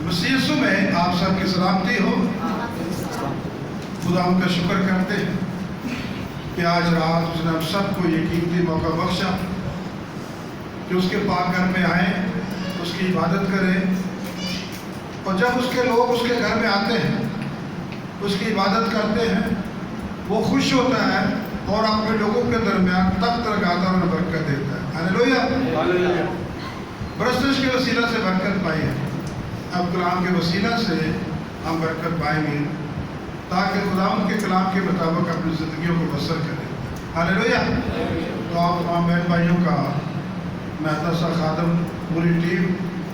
مسیح یسوع میں آپ سب کی سلامتی ہو۔ خدا ان کا شکر کرتے ہیں کہ آج رات اس نے ہم سب کو یہ قیمتی موقع بخشا کہ اس کے پاک گھر میں آئیں، اس کی عبادت کریں، اور جب اس کے لوگ اس کے گھر میں آتے ہیں، اس کی عبادت کرتے ہیں، وہ خوش ہوتا ہے اور اپنے لوگوں کے درمیان تخت لگاتا اور برکت دیتا ہے۔ ہاللیلویہ۔ برسش کے وسیلہ سے برکت پائی ہے، اب کلام کے وسیلہ سے ہم برکت پائیں گے تاکہ خدا ان کے کلام کے مطابق اپنی زندگیوں کو بسر کریں۔ ہاللیلویہ۔ تو آپ تمام بہن بھائیوں کا مہتا سا خادم پوری ٹیم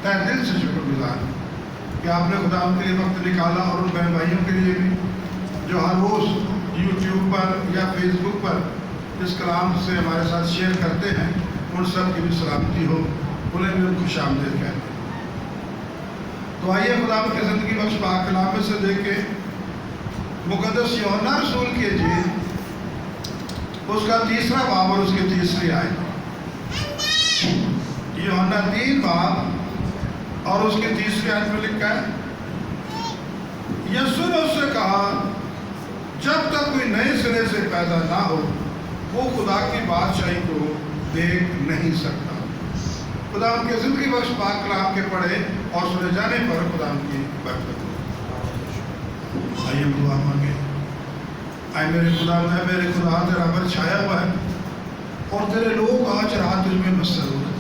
تہ دل سے شکر گزار ہے کہ آپ نے خدا ان کے لیے وقت نکالا، اور ان بہن بھائیوں کے لیے بھی جو ہر روز یوٹیوب پر یا فیس بک پر اس کلام سے ہمارے ساتھ شیئر کرتے ہیں، ان سب کی بھی سلامتی ہو، انہیں بھی خوش آمدید کہتے ہیں۔ تو آئیے خدا ان کی زندگی بخش پاک کلام میں سے دیکھ کے مقدس یوحنا رسول کی انجیل اس کا 3 باب اور اس کی 3 آیت، یوحنا 3 باب اور اس کی 3 آیت میں لکھا ہے، یسوع نے اس سے کہا، جب تک کوئی نئے سرے سے پیدا نہ ہو وہ خدا کی بادشاہی کو دیکھ نہیں سکتا۔ خدا ان کی زندگی بخش پاک کلام کے پڑھے اور سنے جانے پر خدا ان کی برکت ہو۔ آئیے ہم دعا مانگے۔ آئے میرے خدا، میں میرے خدا تیرا پر چھایا ہوا ہے اور تیرے لوگ آج رات تجھ میں مسرور ہیں۔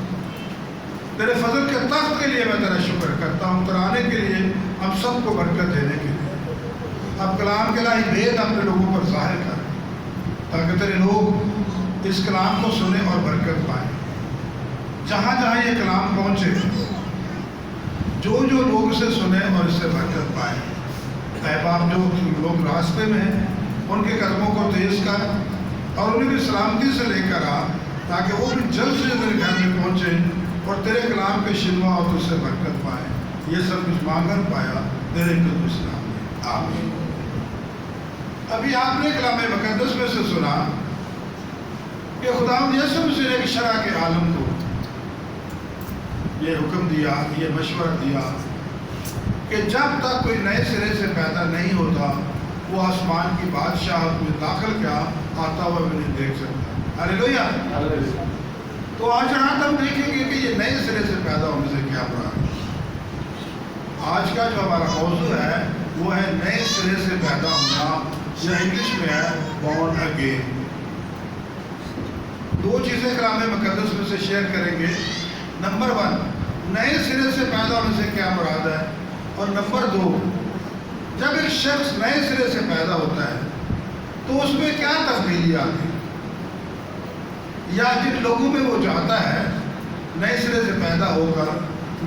تیرے فضل کے تخت کے لیے میں تیرا شکر کرتا ہوں، ترانے کے لیے، ہم سب کو برکت دینے کے لیے۔ اب کلام کے الہی بھید اپنے لوگوں پر ظاہر کر تاکہ تیرے لوگ اس کلام کو سنیں اور برکت پائیں۔ جہاں جہاں یہ کلام پہنچے، جو لوگ اسے سنیں اور اس سے برکت پائیں، اے باپ جو لوگ راستے میں ہیں ان کے قدموں کو تیز کر اور انہیں بھی سلامتی سے لے کر آ تاکہ وہ بھی جلد سے تیرے گھر میں پہنچیں اور تیرے کلام کے شنوا اور تجھ سے برکت پائیں۔ یہ سب کچھ مانگر پایا تیرے قدس نام میں، آمین۔ ابھی آپ نے کلام مقدس میں سے سنا کہ خداوند یسوع مسیح نے ایک شرع کے عالم کو یہ حکم دیا، یہ مشورہ دیا کہ جب تک کوئی نئے سرے سے پیدا نہیں ہوتا وہ آسمان کی بادشاہت میں داخل کیا آتا ہوا بھی نہیں دیکھ سکتا۔ ہاللیلویہ۔ تو آج رات ہم دیکھیں گے کہ یہ نئے سرے سے پیدا ہونے سے کیا مراد ہے۔ آج کا جو ہمارا موضوع ہے وہ ہے نئے سرے سے پیدا ہونا، یا انگلش میں ہے بورن اگین۔ 2 چیزیں کلام مقدس میں سے شیئر کریں گے۔ نمبر 1، نئے سرے سے پیدا ہونے سے کیا مراد ہے، اور نمبر 2، جب ایک شخص نئے سرے سے پیدا ہوتا ہے تو اس میں کیا تبدیلی آتی ہے، یا جن لوگوں میں وہ جاتا ہے نئے سرے سے پیدا ہو کر،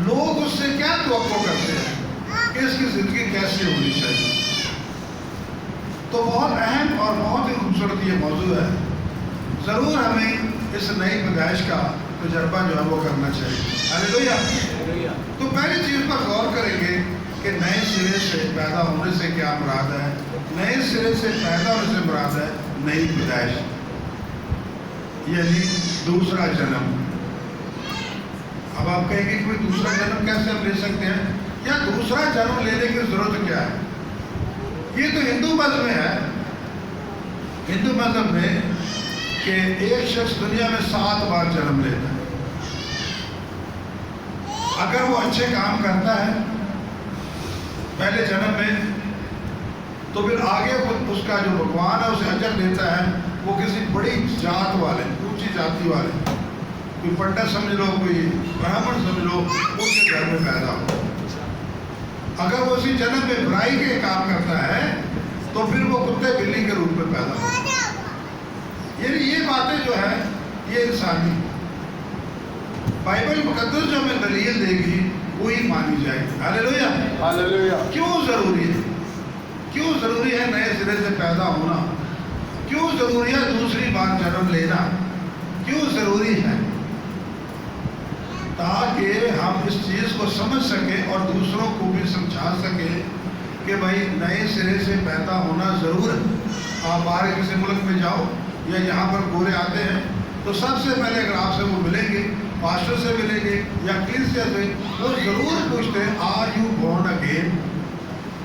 لوگ اس سے کیا توقع کرتے ہیں کہ اس کی زندگی کیسی ہونی چاہیے۔ تو بہت اہم اور بہت ہی خوبصورت یہ موضوع ہے، ضرور ہمیں اس نئی پیدائش کا تجربہ جو ہے وہ کرنا چاہیے۔ ہاللیلویہ۔ تو پہلی چیز پر غور کریں گے کہ نئے سرے سے پیدا ہونے سے کیا مراد ہے۔ نئے سرے سے پیدا ہونے سے مراد ہے نئی پیدائش، یعنی دوسرا جنم۔ اب آپ کہیں گے کوئی دوسرا جنم کیسے ہم لے سکتے ہیں، یا دوسرا جنم لینے کی ضرورت کیا ہے؟ یہ تو ہندو مذہب میں ہے، ہندو مذہب میں کہ ایک شخص دنیا میں 7 بار جنم لیتا ہے۔ اگر وہ اچھے کام کرتا ہے پہلے جنم میں تو پھر آگے اس کا جو بھگوان ہے اسے اجر دیتا ہے، وہ کسی بڑی ذات والے، اونچی ذاتی والے، کوئی پنڈت سمجھ لو، کوئی برہمن سمجھ لو، اس کے گھر میں پیدا ہو۔ اگر وہ اسی جنم میں برائی کے کام کرتا ہے تو پھر وہ کتے بلی کے روپ میں پیدا ہو۔ یعنی یہ باتیں جو ہے یہ انسانی، بائبل مقدس جو ہمیں دلیل دے گی وہی مانی جائے گی۔ ہاللیلویہ۔ ہاللیلویہ۔ کیوں ضروری ہے، کیوں ضروری ہے نئے سرے سے پیدا ہونا، کیوں ضروری ہے دوسری بار جنم لینا، کیوں ضروری ہے؟ تاکہ ہم اس چیز کو سمجھ سکیں اور دوسروں کو بھی سمجھا سکیں کہ بھائی نئے سرے سے پیدا ہونا ضرور ہے۔ آپ باہر کسی ملک میں جاؤ یا یہاں پر گورے آتے ہیں تو سب سے پہلے اگر آپ سے وہ ملیں گے پاسٹر سے ملیں گے یا کلیسیا سے، وہ ضرور پوچھتے ہیں آر یو بورن اگین،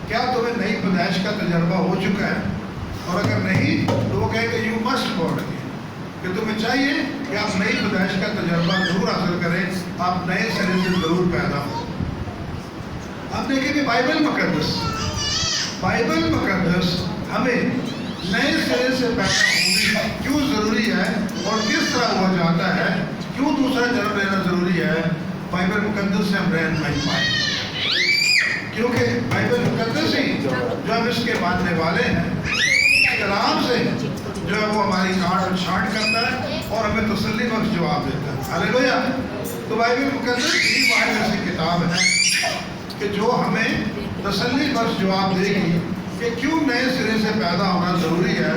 کیا تمہیں نئی پیدائش کا تجربہ ہو چکا ہے؟ اور اگر نہیں تو وہ کہیں گے یو مسٹ بورن اگین، کہ تمہیں چاہیے کہ آپ نئی پیدائش کا تجربہ ضرور حاصل کریں، آپ نئے سرے سے ضرور پیدا ہوں۔ آپ دیکھیں کہ بائبل مقدس ہمیں نئے سرے سے پیدا ہونا کیوں ضروری ہے اور کس طرح ہوا جاتا ہے، کیوں دوسرا جنم لینا ضروری ہے، بائبل مقدس سے ہم رہنمائی پائیں، کیونکہ بائبل مقدس ہی جو ہم اس کے ماننے والے ہیں، کلام سے جو ہے وہ ہماری کاٹ اور چھانٹ کرتا ہے اور ہمیں تسلی بخش جواب دیتا ہے۔ ہاللیلویا۔ تو بائبل مقدس ہی واحد ایسی کتاب ہے کہ جو ہمیں تسلی بخش جواب دے گی کہ کیوں نئے سرے سے پیدا ہونا ضروری ہے،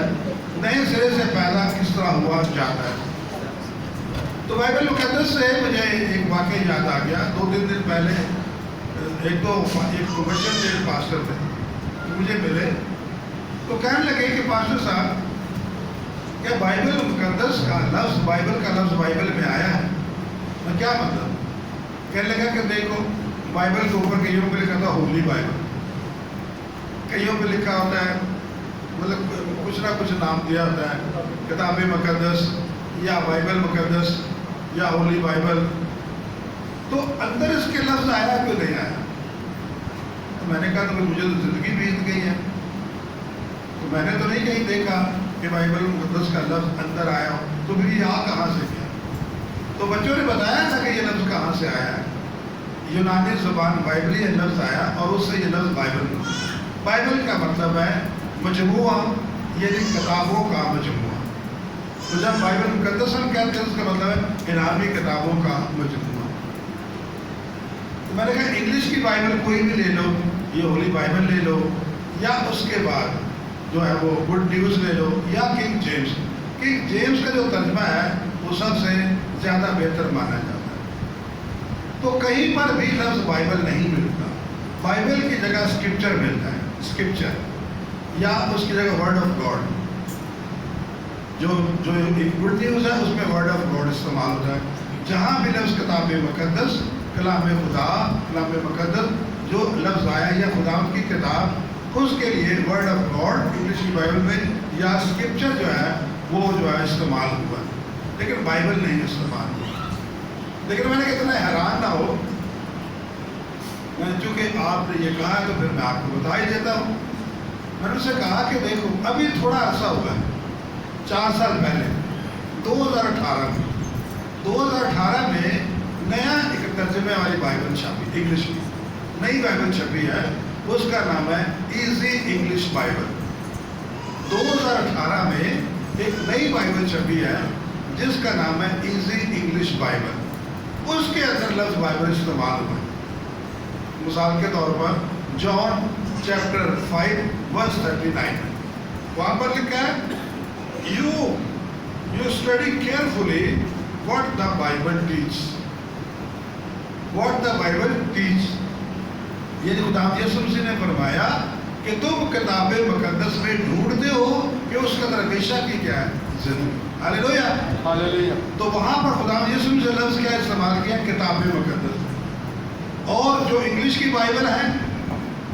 نئے سرے سے پیدا کس طرح ہوا جاتا ہے۔ تو بائبل مقدس سے مجھے ایک واقعہ یاد آ گیا۔ 2-3 دن پہلے ایک پروفیشن کے پاسٹر تھے مجھے ملے، تو کہنے لگے کہ پاسٹر صاحب کیا بائبل مقدس کا لفظ بائبل میں آیا ہے؟ کیا مطلب؟ کہنے لگا کہ دیکھو بائبل کے اوپر کئیوں پہ لکھا تھا ہولی بائبل، کئیوں پہ لکھا ہوتا ہے مطلب کچھ نہ کچھ نام دیا ہوتا ہے، کتاب مقدس یا بائبل مقدس یا ہولی بائبل، تو اندر اس کے لفظ آیا کیوں نہیں آیا؟ تو میں نے کہا تو مجھے تو زندگی بیت گئی ہے، تو میں نے تو نہیں کہیں دیکھا کہ بائبل مقدس کا لفظ اندر آیا ہو، تو پھر یہ آ کہاں سے گیا؟ تو بچوں نے بتایا تھا کہ یہ لفظ کہاں سے آیا ہے، یونانی زبان بائبلی لفظ آیا اور اس سے یہ لفظ بائبل کا مطلب ہے مجموعہ، یعنی کتابوں کا مجموعہ۔ تو جب بائبل مقدس ہم کہتے ہیں اس کا مطلب ہے الہامی کتابوں کا مجموعہ۔ تو میں نے کہا انگلش کی بائبل کوئی بھی لے لو، یہ ہولی بائبل لے لو، یا اس کے بعد جو ہے وہ گڈ نیوز لے لو، یا کنگ جیمس کا جو ترجمہ ہے وہ سب سے زیادہ بہتر مانا جاتا ہے۔ تو کہیں پر بھی لفظ بائبل نہیں ملتا، بائبل کی جگہ اسکرپچر ملتا ہے، اسکرپچر، یا اس کی جگہ ورڈ آف گاڈ، جو ایک گڈ نیوز ہے اس میں ورڈ آف گاڈ استعمال ہوتا ہے۔ جہاں بھی لفظ کتاب مقدس، کلام خدا، کلام مقدس جو لفظ آیا یا خدا کی کتاب، اس کے لیے ورڈ آف گاڈ انگلش کی بائبل میں یا اسکرپچر جو ہے وہ جو ہے استعمال ہوا، لیکن بائبل نہیں استعمال ہوا۔ لیکن میں نے کہا اتنا حیران نہ ہو، میں چونکہ آپ نے یہ کہا ہے تو پھر میں آپ کو بتا ہی دیتا ہوں۔ میں نے ان سے کہا کہ دیکھو ابھی تھوڑا عرصہ ہوا ہے، 4 سال پہلے 2018 میں نیا ایک ترجمے والی بائبل چھپی، انگلش کی نئی بائبل چھپی ہے، اس کا نام ہے ایزی انگلش بائبل۔ 2018 میں ایک نئی بائبل چھپی ہے جس کا نام ہے ایزی انگلش بائبل، اس کے اندر لفظ بائبل استعمال ہوا ہے۔ مثال کے طور پر جان چیپٹر 5 verse 39 وہاں پر لکھا ہے You study carefully what the Bible teaches. What the Bible teaches. یعنی خدا یسوع مسیح نے فرمایا کہ تم کتاب مقدس میں ڈھونڈتے ہو کہ اس کا ہمیشہ کی کیا ہے زندگی۔ ہاللیلویا، ہاللیلویا۔ تو وہاں پر خدا یسوع مسیح نے لفظ کیا استعمال کیا؟ کتاب مقدس۔ اور جو انگلش کی بائبل ہے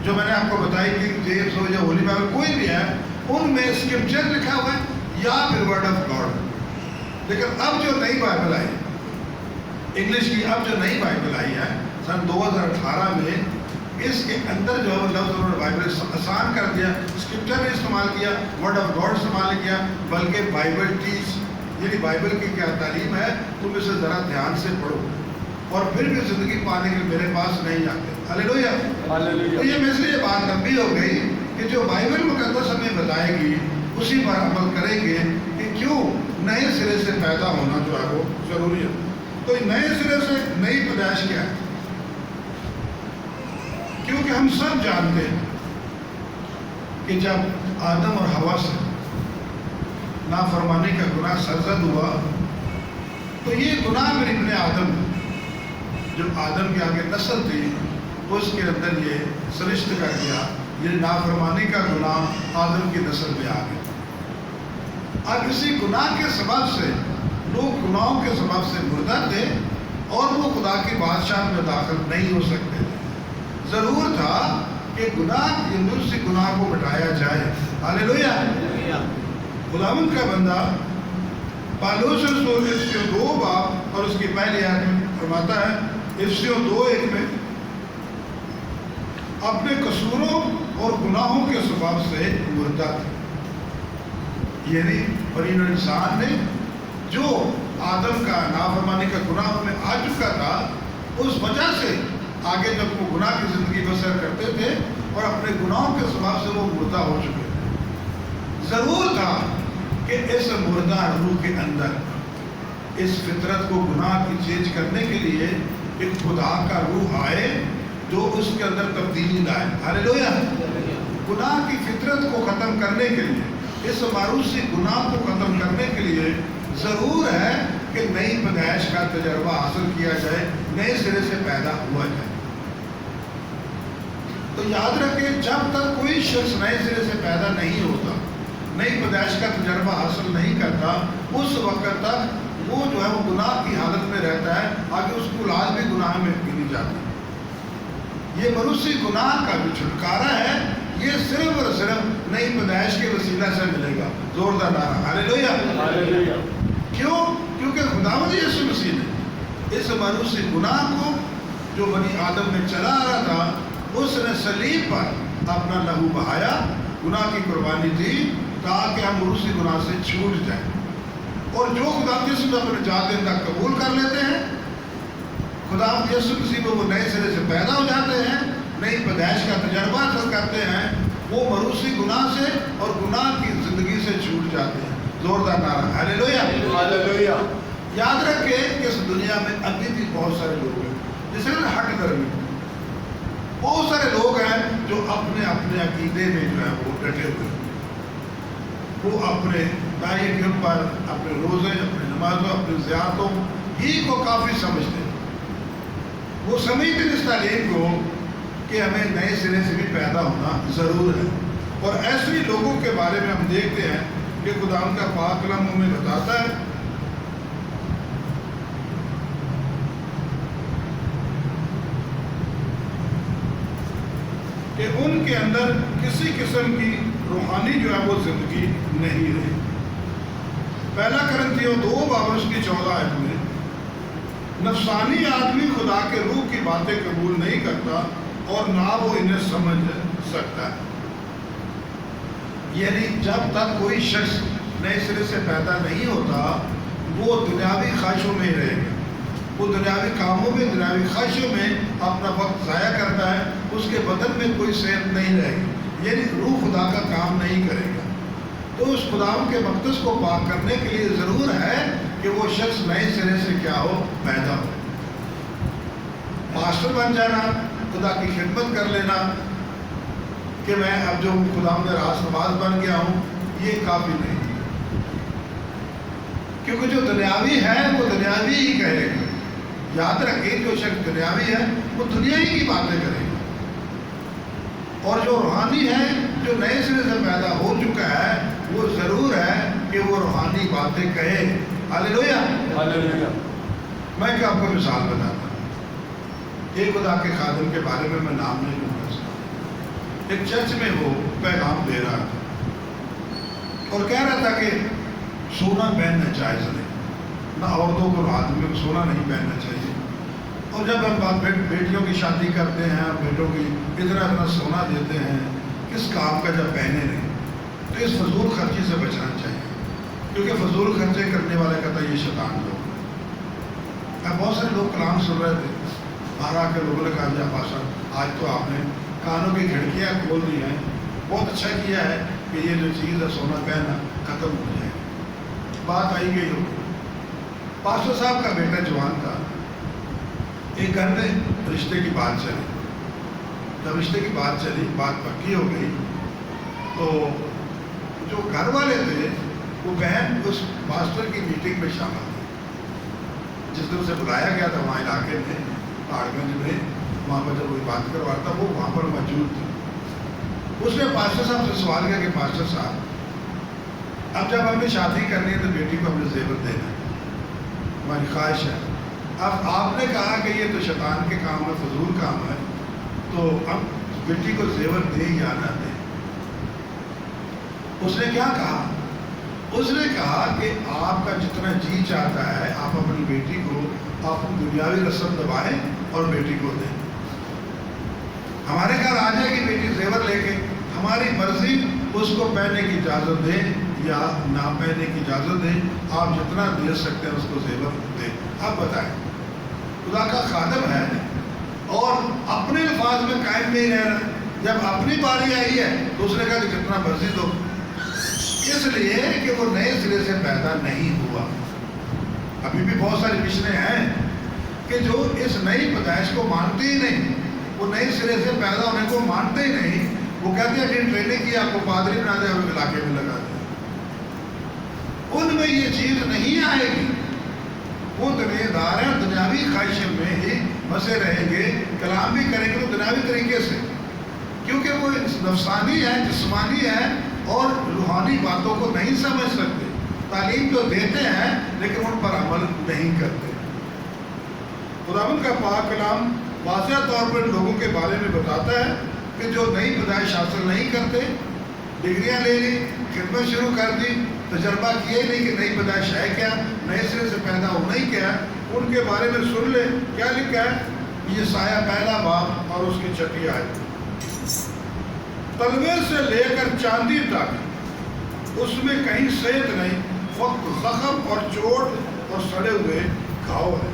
جو میں نے آپ کو بتائی کہ جیمس ہو یا ہولی بائبل کوئی بھی ہے، ان میں اسکرپچر لکھا ہوا ہے یا پھر ورڈ آف گاڈ۔ لیکن اب جو نئی بائبل آئی انگلش کی، اب جو نئی بائبل آئی ہے سن 2018 میں، اس کے اندر جو ہے لفظ انہوں نے بائبل آسان کر دیا، اسکرپچر نے استعمال کیا، ورڈ آف گاڈ استعمال کیا، بلکہ بائبل ٹیچ، یعنی بائبل کی کیا تعلیم ہے تم اسے ذرا دھیان سے پڑھو اور پھر بھی زندگی پانے کے لیے میرے پاس نہیں آتے۔ ہاللیلویا، ہاللیلویا۔ تو یہ میں سے یہ بات لمبی ہو گئی کہ جو بائبل مقدس ہمیں بتائے گی اسی پر عمل کریں گے کہ کیوں نئے سرے سے پیدا ہونا جو ہے وہ ضروری ہے۔ تو نئے سرے سے نئی پیدائش کیا ہے؟ کیونکہ ہم سب جانتے ہیں کہ جب آدم اور حوا سے نافرمانی کا گناہ سرزد ہوا تو یہ گناہ میرے ابن آدم جو آدم کے آگے نسل تھی اس کے اندر یہ سرشت کر گیا، یہ نافرمانی کا گناہ آدم کی نسل میں آ گیا۔ اب اسی گناہ کے سبب سے لوگ گناہوں کے سبب سے مردہ تھے اور وہ خدا کی بادشاہ میں داخل نہیں ہو سکتے تھے۔ ضرور تھا کہ گناہ کی عمر سے گناہ کو مٹایا جائے۔ ہاللیلویا۔ خداوند کا بندہ پالوس رسول افسیوں 2 باب اور اس کی پہلی آیت میں فرماتا ہے، افسیوں 2:1 میں، اپنے قصوروں اور گناہوں کے سبب سے مردہ تھے۔ یعنی بنی نوع انسان نے جو آدم کا نافرمانی کا گناہ میں آ چکا تھا، اس وجہ سے آگے جب وہ گناہ کی زندگی بسر کرتے تھے اور اپنے گناہوں کے سبب سے وہ مردہ ہو چکے تھے۔ ضرور تھا کہ اس مردہ روح کے اندر اس فطرت کو گناہ کی چینج کرنے کے لیے ایک خدا کا روح آئے جو اس کے اندر تبدیلی لائے۔ ہاللیلویا۔ گناہ کی فطرت کو ختم کرنے کے لیے، اس معروضی گناہ کو ختم کرنے کے لیے ضرور ہے کہ نئی پیدائش کا تجربہ حاصل کیا جائے، نئے سرے سے پیدا ہوا جائے۔ تو یاد رکھیں، جب تک کوئی شخص نئے سرے سے پیدا نہیں ہوتا، نئی پیدائش کا تجربہ حاصل نہیں کرتا، اس وقت تک وہ جو ہے وہ گناہ کی حالت میں رہتا ہے، آگے اس کو اولاد بھی گناہ میں گنی جاتی ہے۔ یہ مروسی گناہ کا جو چھٹکارا ہے، یہ صرف اور صرف نئی پیدائش کے وسیلہ سے ملے گا۔ زوردار نعرہ ہاللیلویا۔ کیوں؟ کیونکہ خداوند یسوع مسیح نے اس مروسی گناہ کو جو بنی آدم میں چلا آ رہا تھا، اس نے صلیب پر اپنا لہو بہایا، گناہ کی قربانی دی تاکہ ہم مروسی گناہ سے چھوٹ جائیں۔ اور جو خداوند یسوع کو اپنے نجات دہندہ قبول کر لیتے ہیں، خداوند یسوع مسیح کو وہ نئے سرے سے پیدا ہو جاتے ہیں، نئی پیدائش کا تجربہ حاصل کرتے ہیں، وہ مروسی گناہ سے اور گناہ کی زندگی سے چھوٹ جاتے ہیں۔ زوردار نعرہ ہاللیلویا۔ یاد رکھیں کہ اس دنیا میں ابھی بھی بہت سارے لوگ ہیں جیسے ہٹ درمی، بہت سارے لوگ ہیں جو اپنے اپنے عقیدے میں جو ہے وہ ڈٹے ہوئے ہیں۔ وہ اپنے تاریخ پر، اپنے روزے، اپنے نمازوں، اپنی زیارتوں ہی کو کافی سمجھتے ہیں۔ وہ سمجھتے ہیں اس تعلیم کو کہ ہمیں نئے سرے سے بھی پیدا ہونا ضرور ہے۔ اور ایسے لوگوں کے بارے میں ہم دیکھتے ہیں کہ خدا ان کا پاک کلام ہمیں بتاتا ہے کہ ان کے اندر کسی قسم کی روحانی جو ہے وہ زندگی نہیں رہی۔ پہلا کرنتھیوں 2 باب اس کی 14 آیت میں، نفسانی آدمی خدا کے روح کی باتیں قبول نہیں کرتا اور نہ وہ انہیں سمجھ سکتا ہے۔ یعنی جب تک کوئی شخص نئے سرے سے پیدا نہیں ہوتا، وہ دنیاوی خواہشوں میں ہی رہے گا، وہ دنیاوی کاموں میں، دنیاوی خواہشوں میں اپنا وقت ضائع کرتا ہے، اس کے بدن میں کوئی صحت نہیں رہے گی، یعنی روح خدا کا کام نہیں کرے گا۔ تو اس خداوند کے مقدس کو پاک کرنے کے لیے ضرور ہے کہ وہ شخص نئے سرے سے کیا ہو، پیدا ہو۔ پاسٹر بن جانا، خدا کی خدمت کر لینا کہ میں اب جو خداوند راست نواز بن گیا ہوں، یہ کافی نہیں، کیونکہ جو دنیاوی ہے وہ دنیاوی ہی کہے گا۔ یاد رکھیں، جو شخص دنیاوی ہے وہ دنیا ہی کی باتیں کرے گا، اور جو روحانی ہے، جو نئے سرے سے پیدا ہو چکا ہے، وہ ضرور ہے کہ وہ روحانی باتیں کہے۔ ہاللیلویا۔ میں کیا آپ کو مثال بتاتا ہوں، ایک خدا کے خادم کے بارے میں نام نہیں لوں گا، ایک چرچ میں وہ پیغام دے رہا تھا اور کہہ رہا تھا کہ سونا پہننا جائز نہیں، نہ عورتوں کو آدمیوں کو سونا نہیں پہننا چاہیے۔ اور جب ہم بیٹیوں کی شادی کرتے ہیں، بیٹوں کی اتنا سونا دیتے ہیں، کس کام کا جب پہنے نہیں، تو اس فضول خرچی سے بچنا چاہیے، کیونکہ فضول خرچے کرنے والے کا تو یہ شیطان لوگ۔ اب بہت سارے لوگ کلام سن رہے تھے، باہر آ کے لوگوں نے کہا جی پاسٹر آج تو آپ نے کانوں کی کھڑکیاں کھول دی ہیں، بہت اچھا کیا ہے کہ یہ جو چیز ہے سونا پہننا ختم ہو جائے۔ بات آئی گئی ہو، پاسٹر صاحب کا بیٹا جوان تھا، ایک گھر میں رشتے کی بات چلی، جب رشتے کی بات چلی، بات پکی ہو گئی، تو جو گھر والے تھے وہ بہن اس پاسٹر کی میٹنگ میں شامل تھی، جس دن اسے بلایا گیا تھا وہاں علاقے میں پہاڑ گنج میں، وہاں پر جب کوئی بات کروا تھا وہ وہاں پر موجود تھی۔ اس نے پاسٹر صاحب سے سوال کیا کہ پاسٹر صاحب اب جب ہم نے شادی کرنی ہے تو بیٹی کو ہم نے زیور دینا ہے، ہماری خواہش ہے، اب آپ نے کہا کہ یہ تو شیطان کے کام ہے، فضول کام ہے، تو ہم بیٹی کو زیور دیں یا نہ دیں؟ اس نے کیا کہا؟ اس نے کہا کہ آپ کا جتنا جی چاہتا ہے آپ اپنی بیٹی کو اپنی دنیاوی رسم دبائیں اور بیٹی کو دیں۔ ہمارے گھر آ جائے گی بیٹی زیور لے کے، ہماری مرضی اس کو پہننے کی اجازت دیں یا نہ پہننے کی اجازت دیں، آپ جتنا دے سکتے ہیں اس کو زیور دیں۔ اب بتائیں، خدا کا خادم ہے اور اپنے الفاظ میں قائم نہیں رہ رہا، جب اپنی باری آئی ہے تو اس نے کہا کہ جتنا مرضی دو، اس لیے کہ وہ نئے سرے سے پیدا نہیں ہوا۔ ابھی بھی بہت ساری مشنیں ہیں کہ جو اس نئی پیدائش کو مانتے ہی نہیں، وہ نئے سرے سے پیدا ہونے کو مانتے ہی نہیں، وہ کہتے ہیں کہ ٹریننگ کی آپ کو پادری بنا دے اور علاقے میں لگا دیں۔ ان میں یہ چیز نہیں آئے گی، وہ دنیا دار ہیں، دنیاوی خواہشوں میں ہی بسے رہیں گے، کلام بھی کریں گے تو دنیاوی طریقے سے، کیونکہ وہ نفسانی ہے، جسمانی ہے اور روحانی باتوں کو نہیں سمجھ سکتے۔ تعلیم تو دیتے ہیں لیکن ان پر عمل نہیں کرتے۔ خداوند کا پاک کلام واضح طور پر لوگوں کے بارے میں بتاتا ہے کہ جو نئی پیدائش حاصل نہیں کرتے، ڈگریاں لے لی، خدمت شروع کر دی، تجربہ کیے نہیں کہ نئی پیدائش ہے کیا، نئے سرے سے پیدا ہونا ہی کیا، ان کے بارے میں سن لے کیا لکھا ہے۔ یسایہ پہلا باب اور اس کی 6 آیت، تلوے سے لے کر چاندی تک اس میں کہیں صحت نہیں، فقط زخم اور چوٹ اور سڑے ہوئے گھاؤ ہے۔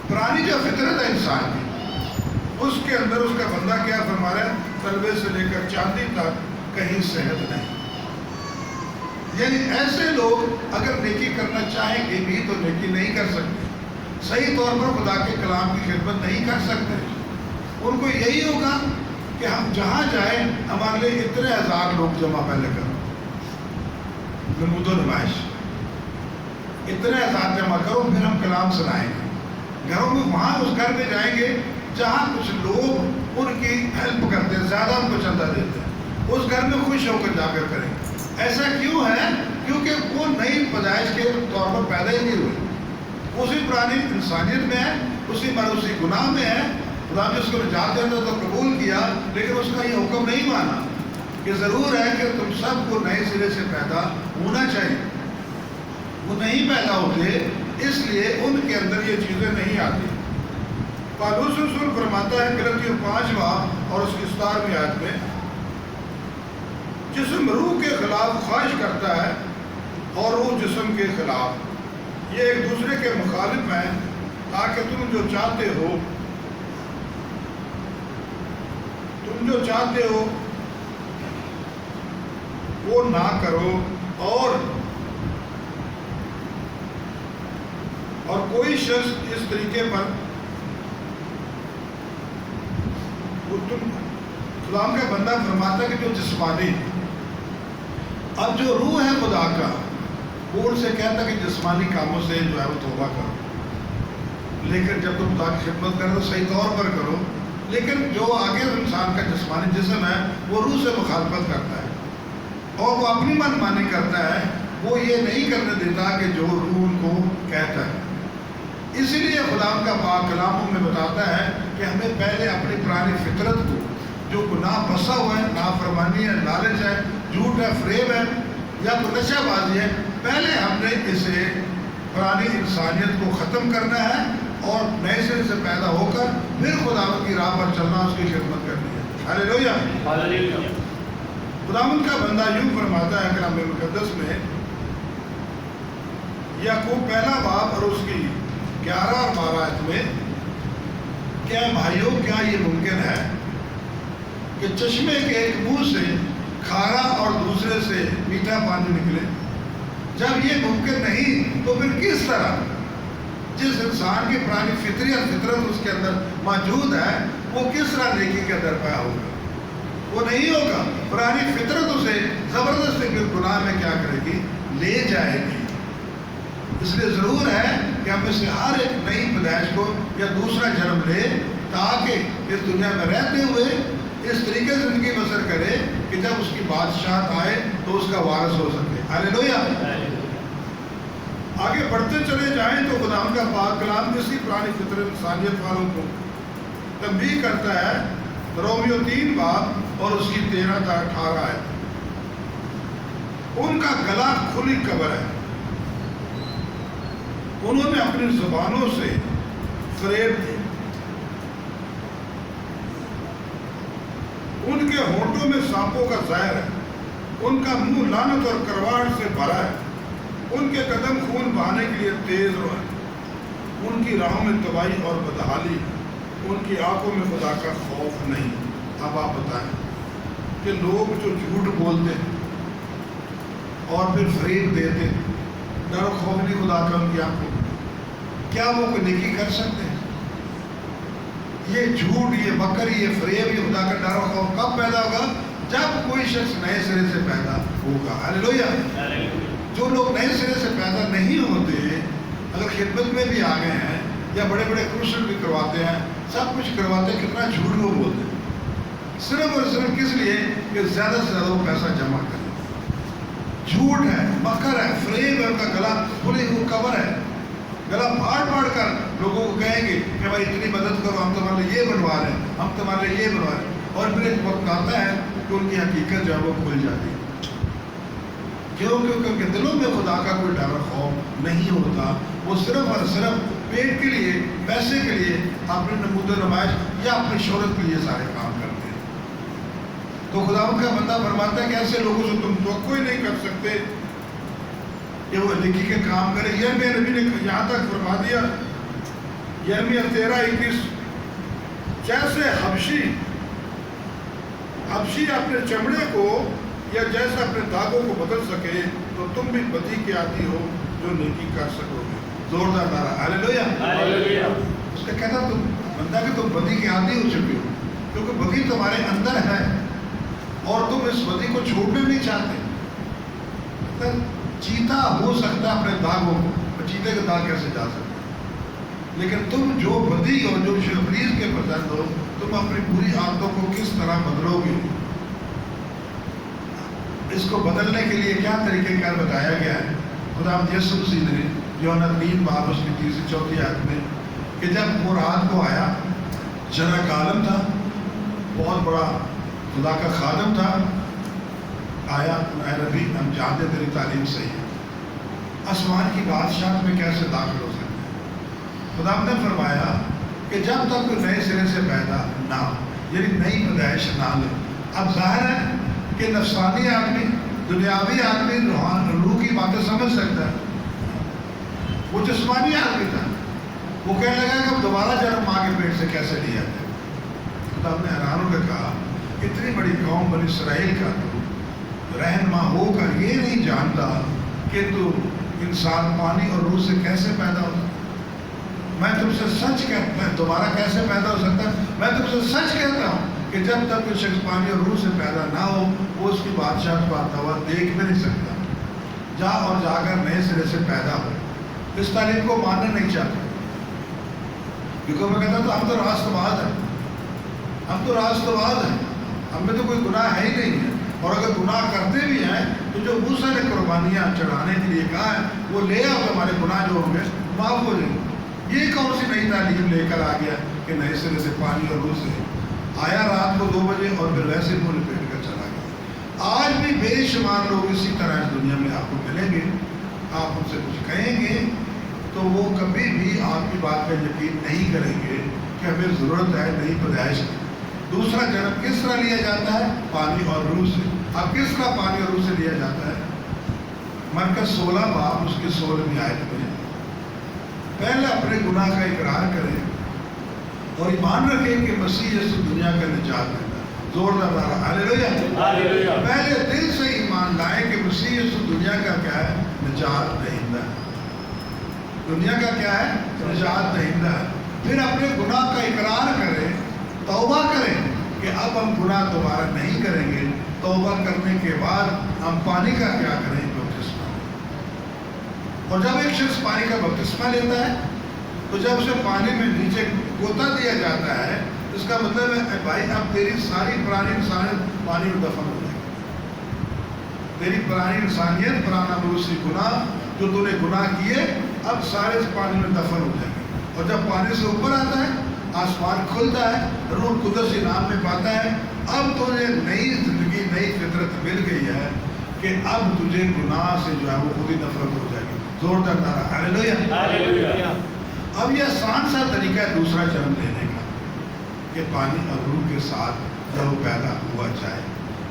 پرانی جو فطرت ہے انسان کی، اس کے اندر اس کا بندہ کیا فرما رہا ہے؟ تلوے سے لے کر چاندی تک کہیں صحت نہیں۔ یعنی ایسے لوگ اگر نیکی کرنا چاہیں گے بھی تو نیکی نہیں کر سکتے، صحیح طور پر خدا کے کلام کی خدمت نہیں کر سکتے۔ ان کو یہی ہوگا کہ ہم جہاں جائیں ہمارے لیے اتنے 1000 لوگ جمع پہلے کرو، نمود و نمائش، اتنے 1000 جمع کرو، پھر ہم کلام سنائیں گے۔ گھروں میں وہاں اس گھر میں جائیں گے جہاں کچھ لوگ ان کی ہیلپ کرتے ہیں، زیادہ ان کو چندہ دیتے ہیں، اس گھر میں خوش ہو کر جا کر کریں گے۔ ایسا کیوں ہے؟ کیونکہ وہ نئی پیدائش کے طور پر پیدا ہی نہیں ہوئی، اسی پرانی انسانیت میں ہے، اسی گناہ میں ہے۔ خدا نے اس کو نجات دینا تو قبول کیا، لیکن اس کا یہ حکم نہیں مانا کہ ضرور ہے کہ تم سب کو نئے سرے سے پیدا ہونا چاہیے۔ وہ نہیں پیدا ہوتے، اس لیے ان کے اندر یہ چیزیں نہیں آتی۔ پالوس رسول فرماتا ہے غلطیوں 5 اور اس کی 17ویں آیت میں، جسم روح کے خلاف خواہش کرتا ہے اور روح جسم کے خلاف، یہ ایک دوسرے کے مخالف ہیں، تاکہ تم جو چاہتے ہو وہ نہ کرو، اور کوئی شخص اس طریقے پر خدا کا بندہ فرماتا ہے کہ جو جسمانی، اب جو روح ہے خدا کا، وہ ان سے کہتا کہ جسمانی کاموں سے جو ہے وہ توبہ کرو، لیکن جب تم خدا کی خدمت کرو تو صحیح طور پر کرو۔ لیکن جو آگے انسان کا جسمانی جسم ہے وہ روح سے مخالفت کرتا ہے اور وہ اپنی من مانی کرتا ہے، وہ یہ نہیں کرنے دیتا کہ جو روح ان کو کہتا ہے۔ اسی لیے خدا ان کا پاک کلاموں میں بتاتا ہے کہ ہمیں پہلے اپنی پرانی فطرت کو، جو گناہ بسا ہوا ہے، نافرمانی ہے، لالچ ہے، جھوٹ ہے، فریب ہے یا تو نشہ بازی ہے، پہلے ہم نے اسے پرانی انسانیت کو ختم کرنا ہے اور نئے سرے سے پیدا ہو کر پھر خداوند کی راہ پر چلنا، اس کی خدمت کرنی ہے۔ ہاللیلویہ۔ ہاللیلویہ۔ خداوند کا بندہ یوں فرماتا ہے کلام مقدس میں، یعقوب پہلا باب اور اس کی 11 اور 12 آیت میں، کیا بھائیوں کیا یہ ممکن ہے کہ چشمے کے ایک منہ سے کھارا اور دوسرے سے میٹھا پانی نکلے؟ جب یہ ممکن نہیں تو پھر کس طرح جس انسان کی پرانی فطرت اس کے اندر موجود ہے، وہ کس طرح نیکی کے اندر پایا ہوگا؟ وہ نہیں ہوگا۔ پرانی فطرت اسے زبردستی پھر گناہ میں کیا کرے گی؟ لے جائے گی۔ اس لیے ضرور ہے کہ ہم اس سے ہر ایک نئی پیدائش کو یا دوسرا جنم لے، تاکہ اس دنیا میں رہتے ہوئے اس طریقے سے زندگی بسر کرے کہ جب اس کی بادشاہت آئے تو اس کا وارث ہو سکے۔ ہاللیلویہ۔ آگے بڑھتے چلے جائیں تو خداوند کا پاک کلام جس کی پرانی فطرت انسانیت والوں کو تنبیہ کرتا ہے، رومیو 3 باب اور اس کی 13 تا 18 ہے، ان کا گلا کھلی قبر ہے، انہوں نے اپنی زبانوں سے فریب دی، ان کے ہونٹوں میں سانپوں کا زہر ہے، ان کا منہ لعنت اور کرواہٹ سے بھرا ہے، ان کے قدم خون بہانے کے لیے تیز رو ہیں، ان کی راہوں میں تباہی اور بدحالی، ان کی آنکھوں میں خدا کا خوف نہیں۔ اب آپ بتائیں کہ لوگ جو جھوٹ بولتے ہیں اور پھر فریب دیتے، ڈر و خوف نہیں خدا کا ان کی آنکھوں میں، کیا وہ کوئی نیکی کر سکتے ہیں؟ یہ جھوٹ، یہ مکر، یہ فریب، یہ خدا کا ڈر و خوف کب پیدا ہوگا؟ جب کوئی شخص نئے سرے سے پیدا ہوگا۔ ہاللیلویہ۔ جو لوگ نئے سرے سے پیدا نہیں ہوتے، اگر خدمت میں بھی آ گئے ہیں یا بڑے بڑے کرسل بھی کرواتے ہیں، سب کچھ کرواتے ہیں، کتنا جھوٹ وہ بولتے ہیں، صرف اور صرف کس لیے کہ زیادہ سے زیادہ وہ پیسہ جمع کریں۔ جھوٹ ہے، مکر ہے، فریب ہے، ان کا گلا کھلی ہوئی قبر ہے، گلا پھاڑ پھاڑ کر لوگوں کو کہیں گے کہ بھائی اتنی مدد کرو، ہم تمہارے لیے یہ بنوا رہے ہیں، ہم تمہارے لیے یہ بنوا رہے ہیں، اور پھر ایک وقت آتا ہے کہ ان کی حقیقت جو ہے وہ کھل جاتی ہے، کیونکہ ان کے دلوں میں خدا کا کوئی ڈر خوف نہیں ہوتا، وہ صرف اور صرف پیٹ کے لیے، پیسے کے لیے، اپنی نمود و نمائش یا اپنی شہرت کے لیے سارے کام کرتے ہیں۔ تو خداوند کا بندہ فرماتا ہے کہ ایسے لوگوں سے تم توقع ہی نہیں کر سکتے کہ وہ نیکی کے کام کرے۔ یرمیہ نبی نے یہاں تک فرما دیا، یرمیہ 13:21، جیسے حبشی اپنے چمڑے کو یا جیسا اپنے داغوں کو بدل سکے، تو تم بھی بدی کے عادی ہو جو نیکی کر سکو گے۔ زوردار نعرہ ہاللیلویہ۔ اس کا کہتا تم بندہ کہ تم بدی کے عادی ہو چکے ہو، کیونکہ بدی تمہارے اندر ہے اور تم اس بدی کو چھوڑنے نہیں چاہتے۔ چیتا ہو سکتا ہے اپنے داغوں کو، چیتے کے داغ کیسے جا سکتے، لیکن تم جو بدی اور جو شریر کے پسند ہو، تم اپنی بری عادتوں کو کس طرح بدلو گے؟ اس کو بدلنے کے لیے کیا طریقہ کار بتایا گیا ہے؟ خداوند یسوع مسیح نے یوحنا 3 باب اس کی 3-4 آیت میں، کہ جب وہ رات کو آیا، جرا کا عالم تھا، بہت بڑا خدا کا خادم تھا، آیا، اے نبی ہم جانتے تیری تعلیم صحیح ہے، آسمان کی بادشاہت میں کیسے داخل ہو سکتے ہیں؟ خداوند نے فرمایا کہ جب تک کوئی نئے سرے سے پیدا نہ ہو، یعنی نئی پیدائش نہ لے۔ اب ظاہر ہے کہ نفسانی آدمی، دنیاوی آدمی روح کی باتیں سمجھ سکتا ہے، وہ جسمانی آدمی تھا، وہ کہنے لگا کہ اب دوبارہ جنم ماں کے پیٹ سے کیسے لیا جائے؟ خدا نے حیران ہو کے کہا، اتنی بڑی قوم بنی اسرائیل کا تو رہنما ہو کر یہ نہیں جانتا کہ تو انسان پانی اور روح سے کیسے پیدا ہو سکتا؟ میں تم سے سچ کہتا ہوں، دوبارہ کیسے پیدا ہو سکتا ہے؟ میں تم سے سچ کہتا ہوں کہ جب تک کوئی شخص پانی اور روح سے پیدا نہ ہو، وہ اس کی بادشاہت کو آتا ہوا دیکھ بھی نہیں سکتا۔ جا اور جا کر نئے سرے سے پیدا ہو۔ اس تعلیم کو ماننا نہیں چاہتا، کیونکہ میں کہتا تو ہم تو راست باز ہیں، ہم تو راست باز ہیں، ہم میں تو کوئی گناہ ہے ہی نہیں ہے، اور اگر گناہ کرتے بھی ہیں تو جو موسیٰ نے قربانیاں چڑھانے کے لیے کہا ہے وہ لے آؤ، تو ہمارے گناہ جو ہوں گے معاف ہو جائیں گے۔ یہ کون سی نئی تعلیم لے کر آ گیا کہ نئے سرے سے پانی اور روح سے آیا رات کو 2 بجے اور پھر ویسے منہ لپیٹ کر چلا گیا؟ آج بھی بے شمار لوگ اسی طرح اس دنیا میں آپ کو ملیں گے، آپ ان سے کچھ کہیں گے تو وہ کبھی بھی آپ کی بات پہ یقین نہیں کریں گے کہ ہمیں ضرورت ہے نئی پیدائش کی۔ دوسرا جنم کس طرح لیا جاتا ہے؟ پانی اور روح سے۔ اب کس طرح پانی اور روح سے لیا جاتا ہے؟ مرکز 16 باب اس کی 16ویں آیت میں، پہلے اپنے گناہ کا اقرار کریں اور ایمان رکھیں کہ مسیح یسوع دنیا کا نجات دیتا ہے۔ زوردار نعرہ ہاللیلویہ۔ پہلے دل سے ایمان لائیں کہ مسیح یسوع دنیا کا کیا ہے؟ نجات دہندہ ہے۔ دنیا کا کیا ہے؟ نجات دہندہ ہے۔ پھر اپنے گناہ کا اقرار کریں، توبہ کریں کہ اب ہم گناہ دوبارہ نہیں کریں گے۔ توبہ کرنے کے بعد ہم پانی کا کیا کریں؟ بپتسمہ۔ اور جب ایک شخص پانی کا بپتسمہ لیتا ہے تو جب اسے پانی میں نیچے گوتا دیا جاتا ہے، اس کا مطلب ہے بھائی اب تیری ساری پرانی انسانیت پانی میں دفن ہو جائے گی، تیری پرانی انسانیت، پرانا مروسی گناہ جو تو نے گناہ کیے اب سارے پانی میں دفن ہو جائیں گے. اور جب پانی سے اوپر آتا ہے آسمان کھلتا ہے, روح قدس انعام میں پاتا ہے, اب تجھے نئی زندگی نئی فطرت مل گئی ہے کہ اب تجھے گناہ سے جو ہے وہ خود ہی نفرت ہو جائے گی. زوردار نعرہ ہاللیلویہ. اب یہ آسان سا طریقہ ہے دوسرا جنم لینے کا کہ پانی اور روح کے ساتھ جب وہ پیدا ہوا جائے.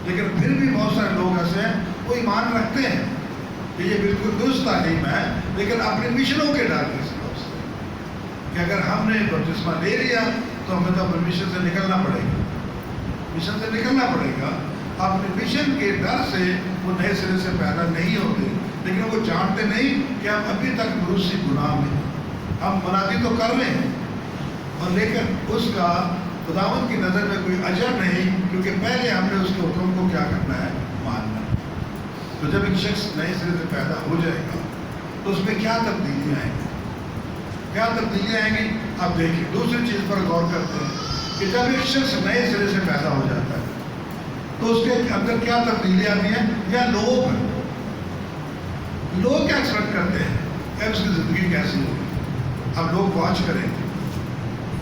لیکن پھر بھی بہت سارے لوگ ایسے ہیں وہ ایمان رکھتے ہیں کہ یہ بالکل درست تعلیم ہے, لیکن اپنے مشنوں کے ڈر کے سبب سے کہ اگر ہم نے بپتسمہ لے لیا تو ہمیں تو اپنے مشن سے نکلنا پڑے گا, مشن سے نکلنا پڑے گا. اپنے مشن کے ڈر سے وہ نئے سرے سے پیدا نہیں ہوتے, لیکن وہ جانتے نہیں کہ ہم ابھی تک بروسی گناہ میں ہیں. ہم منادی تو کر رہے ہیں اور لیکن اس کا خداوند کی نظر میں کوئی اجر نہیں, کیونکہ پہلے ہم نے اس کے حکم کو کیا کرنا ہے, ماننا. تو جب ایک شخص نئے سرے سے پیدا ہو جائے گا تو اس میں کیا تبدیلیاں آئیں گی, کیا تبدیلیاں آئیں گی. آپ دیکھیں دوسری چیز پر غور کرتے ہیں کہ جب ایک شخص نئے سرے سے پیدا ہو جاتا ہے تو اس کے اندر کیا تبدیلیاں آتی ہیں. یا لوگ کیا ایکسپیکٹ کرتے ہیں کہ اس کی زندگی کیسی ہوگی. اب لوگ واچ کریں گے,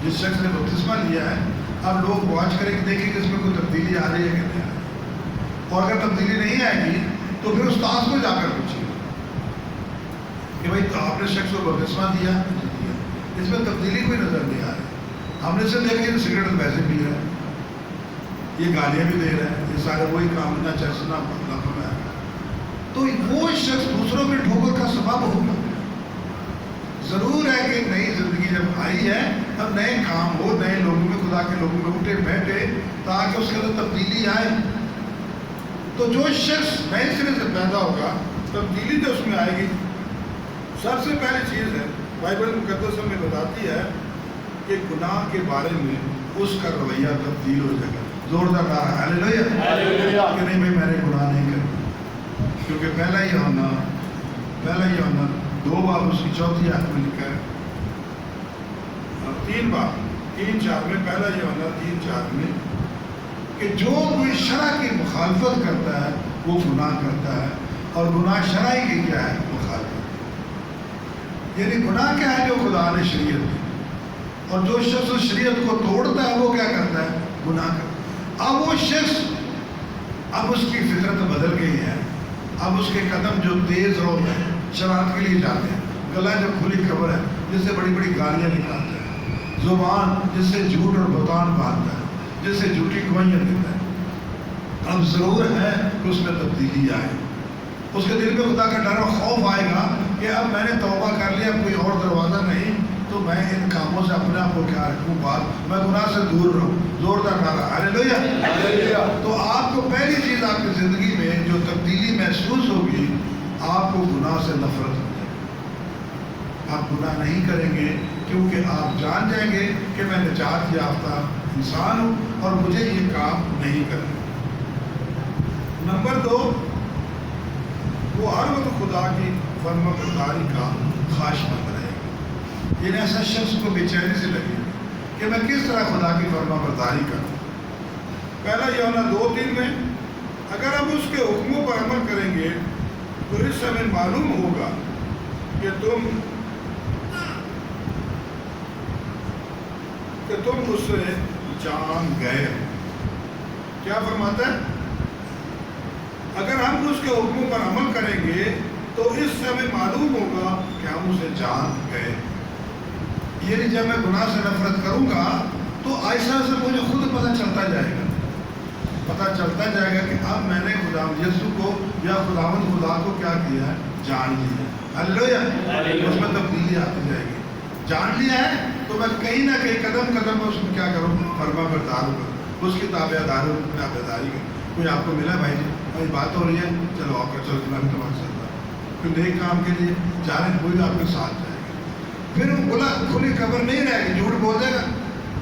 جس شخص نے بپتسمہ لیا ہے اب لوگ واچ کریں گے, دیکھیں کہ اس میں کوئی تبدیلی آ رہی ہے کہ نہیں آ رہی ہے. اور اگر تبدیلی نہیں آئے گی تو پھر استاد کو جا کر پوچھیں گے کہ بھائی تو آپ نے شخص کو بپتسمہ دیا, اس میں تبدیلی کوئی نظر نہیں آ رہی. ہم نے سے دیکھا کہ سگریٹ ویسے پی رہا ہے, یہ گالیاں بھی دے رہا ہے, یہ سارے وہی کام نہ چرچ نہ ہے. تو وہ شخص دوسروں کے ٹھوکر کا سبب ہوگا. ضرور ہے کہ نئی زندگی جب آئی ہے تب نئے کام ہو, نئے لوگوں میں, خدا کے لوگوں میں اٹھے بیٹھے تاکہ اس کے اندر تبدیلی آئے. تو جو شخص نئے سرے سے پیدا ہوگا تبدیلی تو اس میں آئے گی. سب سے پہلی چیز ہے بائبل مقدس ہمیں بتاتی ہے کہ گناہ کے بارے میں اس کا رویہ تبدیل ہو جائے گا. زوردار نعرہ ہاللیلویہ کہ نہیں بھائی میں نے گناہ نہیں کرنا, کیونکہ پہلا یوحنا 2 باب اس کی 4 آیت میں لکھا ہے, 3 باب 3-4 میں, پہلا یوحنا 3-4 میں کہ جو کوئی شرع کی مخالفت کرتا ہے وہ گناہ کرتا ہے, اور گناہ شرع کی کیا ہے, مخالفت. یعنی گناہ کیا ہے, جو خدا نے شریعت دی, اور جو شخص اس شریعت کو توڑتا ہے وہ کیا کرتا ہے, گناہ کرتا ہے. اب وہ شخص, اب اس کی فطرت بدل گئی ہے, اب اس کے قدم جو تیز رو ہے شرارت کے لیے جاتے ہیں, گلا جب کھلی خبر ہے جس سے بڑی بڑی گالیاں نکالتا ہے, زبان جس سے جھوٹ اور بہتان باندھتا ہے, جس سے جھوٹی گواہیاں دیتا ہے. اب ضرور ہے کہ اس میں تبدیلی آئے, اس کے دل میں خدا کا ڈر اور خوف آئے گا کہ اب میں نے توبہ کر لیا, اب کوئی اور دروازہ نہیں, تو میں ان کاموں سے اپنے آپ کو کیا رکھوں, بات میں گناہ سے دور رہوں. زوردار نعرہ ہاللیلویہ. تو آپ کو پہلی چیز آپ کی زندگی میں جو تبدیلی محسوس ہوگی, آپ کو گناہ سے نفرت ہو جائے گی. آپ گناہ نہیں کریں گے کیونکہ آپ جان جائیں گے کہ میں نجات یافتہ انسان ہوں اور مجھے یہ کام نہیں کرنا. نمبر 2, وہ ہر وقت خدا کی فرما برداری کا خواہش مند رہے گا. یعنی ایسا شخص کو بے چینی سے لگے کہ میں کس طرح خدا کی فرما برداری کروں. پہلا یوحنا 2:3 میں اگر ہم اس کے حکموں پر عمل کریں گے تو اس سے ہمیں معلوم ہوگا کہ تم اس سے جان گئے. کیا فرماتا ہے, اگر ہم اس کے حکموں پر عمل کریں گے تو اس سے ہمیں معلوم ہوگا کہ ہم اسے جان گئے. یعنی جب میں گناہ سے نفرت کروں گا تو ایسا سے مجھے خود پتہ چلتا جائے گا کہ اب میں نے خدا یسوع کو یا خداوند خدا کو کیا کیا ہے, جان لیا. ہاللیلویہ. اس میں تبدیلی آتی جائے گی. جان لیا ہے تو میں کہیں نہ کہیں قدم میں اس میں کیا کروں, فرما بردار ہوں, اس کی تابعداری کروں. کوئی آپ کو ملا بھائی جی بھائی بات ہو رہی ہے, چلو آ کر چلو میں تمہارے ساتھ کوئی نیک کام کے لیے جا رہے ہیں, کوئی آپ کے ساتھ جائے گا. پھر وہ بولا کھلی خبر نہیں رہے گی, جھوٹ بول دے گا,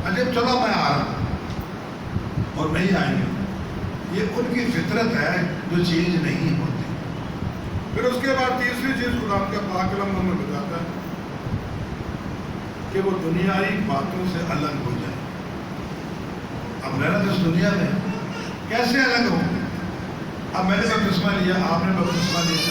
عجب چلو میں آ رہا ہوں, اور نہیں آئیں گے. یہ ان کی فطرت ہے جو چینج نہیں ہوتی. پھر اس کے بعد تیسری چیز خدا کا پاک کلام ہمیں بتاتا ہے کہ وہ دنیائی باتوں سے الگ ہو جائے. اب رہنا تو اس دنیا میں کیسے الگ ہوں گے. اب میں نے بپتسمہ لیا, آپ نے بپتسمہ لیا,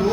2